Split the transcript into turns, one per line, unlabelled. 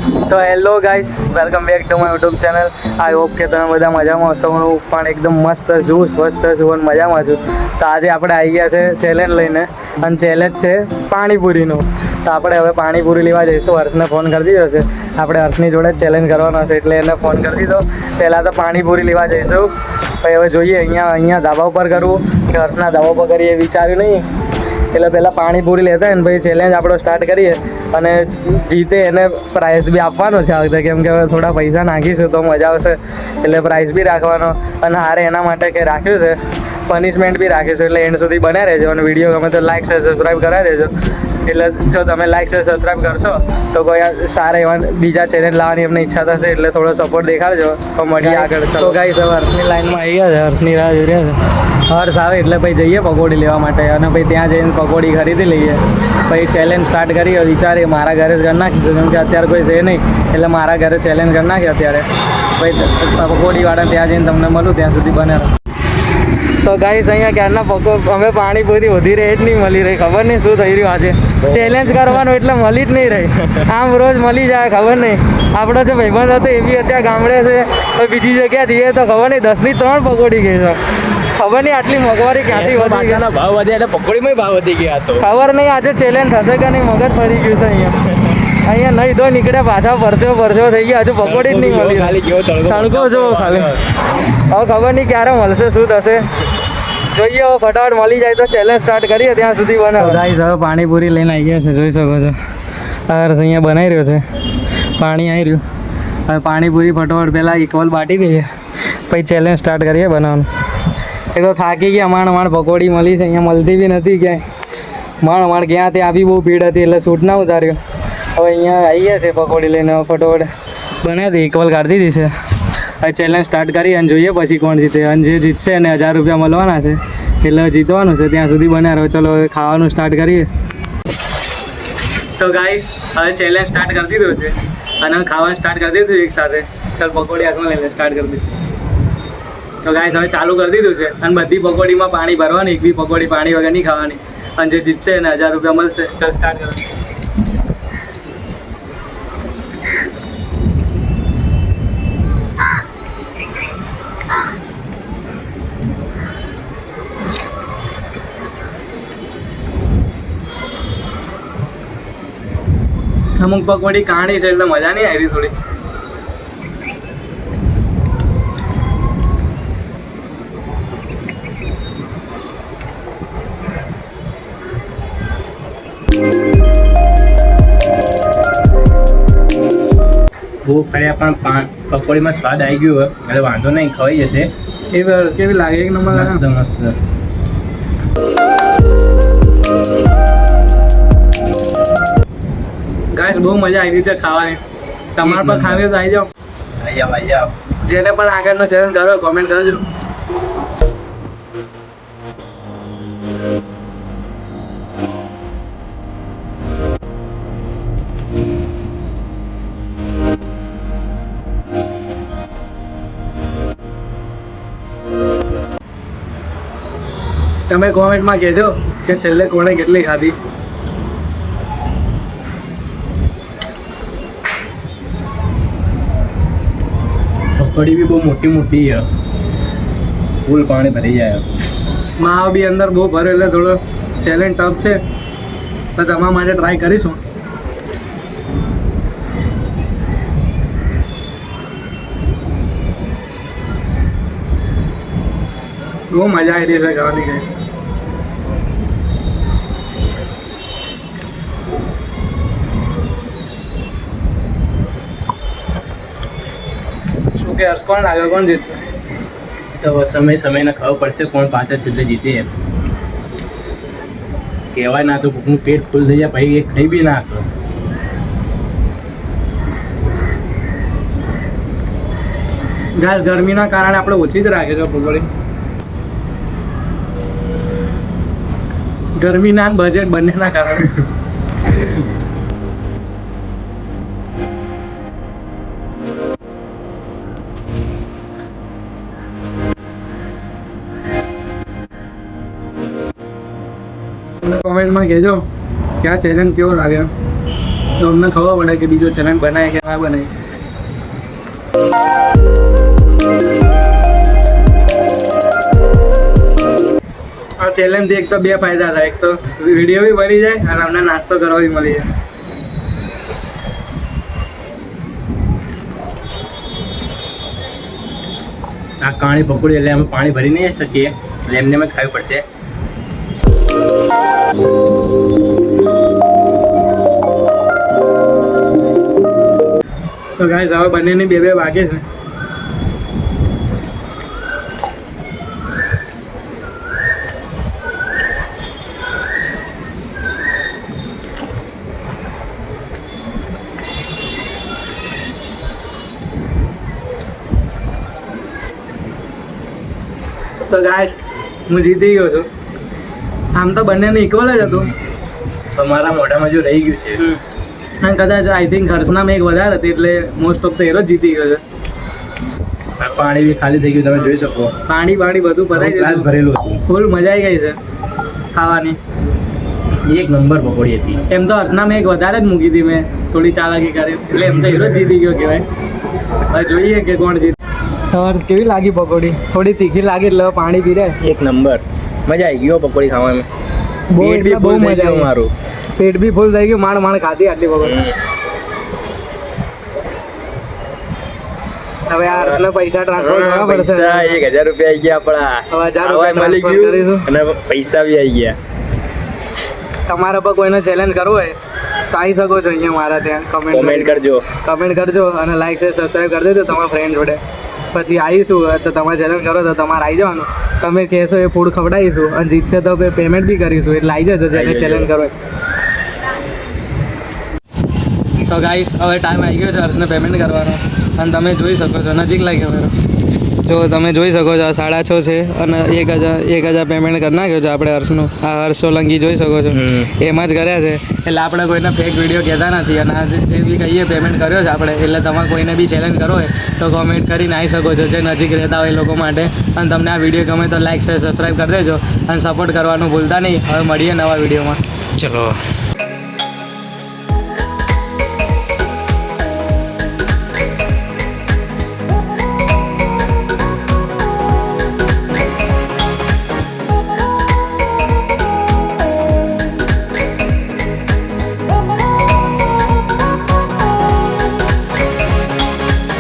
તો hello guys, welcome back to my YouTube channel. I hope કે તમે બધા મજામાં હશો. હું પણ એકદમ મસ્ત છું, સ્વસ્થ છું અને મજામાં છું. તો આજે આપણે આવી ગયા છે ચેલેન્જ લઈને, અને ચેલેન્જ છે પાણીપુરીનું. તો આપણે હવે પાણીપુરી લેવા જઈશું. હર્ષને ફોન કરી દીધો છે. આપણે હર્ષની જોડે જ ચેલેન્જ કરવાનો છે, એટલે એને ફોન કરી દીધો. પહેલાં તો પાણીપુરી લેવા જઈશું, પછી હવે જોઈએ અહીંયા ધાબા ઉપર કરવું કે હર્ષના ધાબા ઉપર કરીએ, વિચાર્યું નહીં. એટલે પહેલાં પાણીપુરી લેતા હોય ને પછી ચેલેન્જ આપણો સ્ટાર્ટ કરીએ, અને જીતે એને પ્રાઇઝ બી આપવાનો છે આ વખતે, કેમ કે થોડા પૈસા નાખીશું તો મજા આવશે. એટલે પ્રાઇઝ બી રાખવાનો, અને હારે એના માટે કે રાખ્યું છે પનિશમેન્ટ બી રાખીશું. એટલે એન્ડ સુધી બન્યા રહેજો, અને વિડીયો ગમે તો લાઈક શેર સબસ્ક્રાઈબ કરાવી દેજો. એટલે જો તમે લાઈક શેર સબસ્ક્રાઈબ કરશો તો કોઈ સારા એવા બીજા ચેલેન્જ લાવવાની એમને ઈચ્છા થશે. એટલે થોડો સપોર્ટ દેખાડજો, તો મળીએ આગળ. તો ગાઈસ હવે હર્ષની લાઈનમાં આવી ગયા છે, હર્ષની રાહ જોઈ રહ્યા છે. હર્ષ આવે એટલે પછી જઈએ પકોડી લેવા માટે, અને પછી ત્યાં જઈને પકોડી ખરીદી લઈએ. પછી ચેલેન્જ સ્ટાર્ટ કરીએ. વિચારીએ મારા ઘરે જ કરી નાખીશું, કેમ કે અત્યારે કોઈ છે નહીં, એટલે મારા ઘરે ચેલેન્જ કરી નાખીએ અત્યારે. પછી પકોડીવાળા ત્યાં જઈને તમને મળું, ત્યાં સુધી બને રહો. તો ગાઈસ અહીંયા ક્યારના અમે પાણીપુરી વધી રહી જ નહીં મળી રહી. ખબર નહીં શું થઈ રહ્યું આજે. ચેલેન્જ કરવાનું એટલે મળી જ નહીં રહી. આમ રોજ મળી જાય, ખબર નહીં. આપણો જે ભાઈબંધ હતો એ બી અત્યારે ગામડે છે, તો બીજી જગ્યાએ જઈએ તો ખબર નહીં 10ની 3 પકોડી ગઈ છે. ખબર નહીં આટલી મોંઘવારી ક્યાંથી વધી ગઈ.
ભાવ વધ્યા એટલે પકોડીમાં ભાવ વધી ગયા હતો.
ખબર નહીં આજે ચેલેન્જ થશે કે નહીં, મગજ ફરી ગયું છે અહીંયા નહીં ધોઈ નીકળ્યા, પાછા પરસેવો થઈ ગયા, હજુ પકોડી જ નહીં મળી.
ખાલી કેવો
તડકો જો ખાલી. હવે ખબર નહીં ક્યારે મળશે, શું થશે, જોઈએ. હવે ફટાફટ મળી જાય તો ચેલેન્જ સ્ટાર્ટ કરીએ, ત્યાં સુધી બનાવો. ગાઈસ હવે પાણીપુરી લઈને આવી ગયા છે, જોઈ શકો છો. હર્ષ અહીંયા બનાવી રહ્યો છે, પાણી આવી રહ્યું. હવે પાણીપુરી ફટાફટ પહેલાં ઇક્વલ બાટી દઈએ, પછી ચેલેન્જ સ્ટાર્ટ કરીએ બનાવવાનું. એ તો થાકી ગયા, માંડ પકોડી મળી છે, અહીંયા મળતી બી નથી ક્યાંય. માંડ ગયા ત્યાં બી બહુ ભીડ હતી, એટલે શૂટ ના ઉતાર્યો. હવે અહીંયા આવી ગયા છે પકોડી લઈને, ફટોફટ બનાવી હતી, ઇક્વલ કાઢી દીધી છે. હવે ચેલેન્જ સ્ટાર્ટ કરી અને જોઈએ પછી કોણ જીતે, અને જે જીતશે એને 1000 રૂપિયા મળવાના છે, એટલે જીતવાનું છે. ત્યાં સુધી બન્યા રહો. ચલો હવે ખાવાનું સ્ટાર્ટ કરીએ. તો ગાઈસ હવે ચેલેન્જ સ્ટાર્ટ કરી દીધો છે, અને ખાવાનું સ્ટાર્ટ કરી દીધું એક સાથે. ચાલ પકોડી હાથમાં લઈને સ્ટાર્ટ કરી દીધું. તો ગાઈસ હવે ચાલુ કરી દીધું છે, અને બધી પકોડીમાં પાણી ભરવાની, એક બી પકોડી પાણી વગર નહીં ખાવાની. અને જે જીતશે એને 1000 રૂપિયા મળશે. ચાલ સ્ટાર્ટ કરો. અમુક પકોડી કાણી છે એટલે મજા નહીં આવી થોડી.
બહુ ખર્યા પણ પકોડીમાં સ્વાદ આવી ગયો હોય એટલે વાંધો નહીં, ખવાઈ જશે.
કેવી લાગે? એક નંબર.
મસ્ત મસ્ત.
ગાઈસ બહુ મજા આવી રીતે ખાવાની. તમારે પણ ખાવી તો આવી જાઓ.
આવી જાઓ.
જેને પણ આગળનો ચેલેન્જ કરો કોમેન્ટ કરજો. તમે કોમેન્ટમાં કહેજો કે છેલ્લે કોણે કેટલી ખાધી.
પકોડી બી બહુ મોટી મોટી છે, ફૂલ પાણી ભરી જાય.
માવ બી અંદર બહુ ભરે, એટલે થોડો ચેલેન્જ ટફ છે, તો તમારા માટે ટ્રાય કરીશું. બહુ મજા આવી રહી છે ખાવાની ગાઈસ. શું કે હર્ષ, કોણ લાગે કોણ જીતશે?
તો સમયને ખબર પડશે કોણ પાછળ છેલ્લે જીતે. કહેવાય ના તો ભૂખનું પેટ ફૂલ થઈ જાય, પછી એ ખાઈ બી ના આપે.
ગાઈસ ગરમીના કારણે આપણે ઓછી જ રાખીએ છીએ પકોડી. ગરમીના બજેટ બંનેના કારણે. કમેન્ટમાં કહેજો કે આ ચેલેન્જ કેવો લાગે. તો અમને ખબર પડે કે બીજો ચેલેન્જ બનાવે કે ના બનાવે. આ ચેલેન્જથી એક તો બે ફાયદા થાય. એક તો વિડીયો બી બની જાય અને અમને નાસ્તો કરવા બી મળી જાય.
આ કાળી પકોડી એટલે અમે પાણી ભરી નહીં શકીએ એટલે એમને એમ જ ખાવી પડશે.
તો ગાઈસ હવે બંનેની બે બે બાકી છે. તો ગાઈસ હું જીતી ગયો છું. આમ તો બંનેને ઇક્વલ જ હતું.
તો મારા મોઢામાં જો રહી ગયું છે.
અને કદાચ આઈ થિંક હર્ષનામાં એક વધારે હતી એટલે મોસ્ટ ઓફ તો હીરો જ જીતી ગયો છે.
આ પાણી બી ખાલી થઈ ગયું તમે જોઈ શકો.
પાણી બધું ભરાઈ
ગ્લાસ
ગયું.
ભરેલું હતું.
ફૂલ મજા આવી ગઈ છે ખાવાની.
એક નંબર પકોડી હતી.
એમ તો હર્ષનામાં એક વધારે જ મૂકી હતી મેં, થોડી ચાલાકી કરી એટલે એમ તો હીરો જ જીતી ગયો કહેવાય. હવે જોઈએ કે કોણ જીતે. હર્ષ કેવી લાગી પકોડી? થોડી તીખી લાગી એટલે પાણી પી રહે.
એક નંબર મજા આવી ગયો પકોડી ખાવામાં.
બહુ
પેટ બી
એટલે બહુ
ફૂલ થઈ
મજા
ગયું
આવી.
મારું.
પેટ બી ફૂલ થઈ ગયું. માંડ ખાધી આટલી પકોડી. હવે આ હર્ષને પૈસા ટ્રાન્સફર કરવા પડશે.
પૈસા 1000 રૂપિયા આવી ગયા આપણા.
હવે 1000
હવે
રૂપિયા
મળી
ટ્રાન્સફર
ગયું
કરીશું.
અને પૈસા બી આવી ગયા.
તમારા પર કોઈને ચેલેન્જ કરવું હોય તો આવી શકો છો અહીંયા મારા ત્યાં
કોમેન્ટ કરજો.
કમેન્ટ કરજો અને લાઈક શેર સબસ્ક્રાઈબ કરી દેજો તમારા ફ્રેન્ડ જોડે. પછી આવીશું તો તમારે ચેલેન્જ કરો તો તમારે આવી જવાનું. તમે કહેશો એ ફૂડ ખવડાવીશું અને જીતશે તો પેમેન્ટ બી કરીશું. એટલે આવી જજો જેને ચેલેન્જ કરો હોય. તો ગાઈસ હવે ટાઈમ આવી ગયો છે હર્ષને પેમેન્ટ કરવાનો અને તમે જોઈ શકો છો નજીક લાગ્યો મેરો. જો તમે જોઈ શકો છો 6:30 છે અને 1000 પેમેન્ટ કરી નાખ્યો છે આપણે હર્ષનું. આ હર્ષ સોલંકી જોઈ શકો છો એમાં જ કર્યા છે. એટલે આપણે કોઈને ફેક વિડીયો કહેતા નથી અને આજે જે બી કહીએ પેમેન્ટ કર્યો છે આપણે. એટલે તમારે કોઈને બી ચેલેન્જ કરવો હોય તો કોમેન્ટ કરીને આવી શકો છો જે નજીક રહેતા હોય એ લોકો માટે. અને તમને આ વિડીયો ગમે તો લાઈક શેર સબસ્ક્રાઈબ કરી દેજો અને સપોર્ટ કરવાનું ભૂલતા નહીં. હવે મળીએ નવા વિડીયોમાં.
ચલો.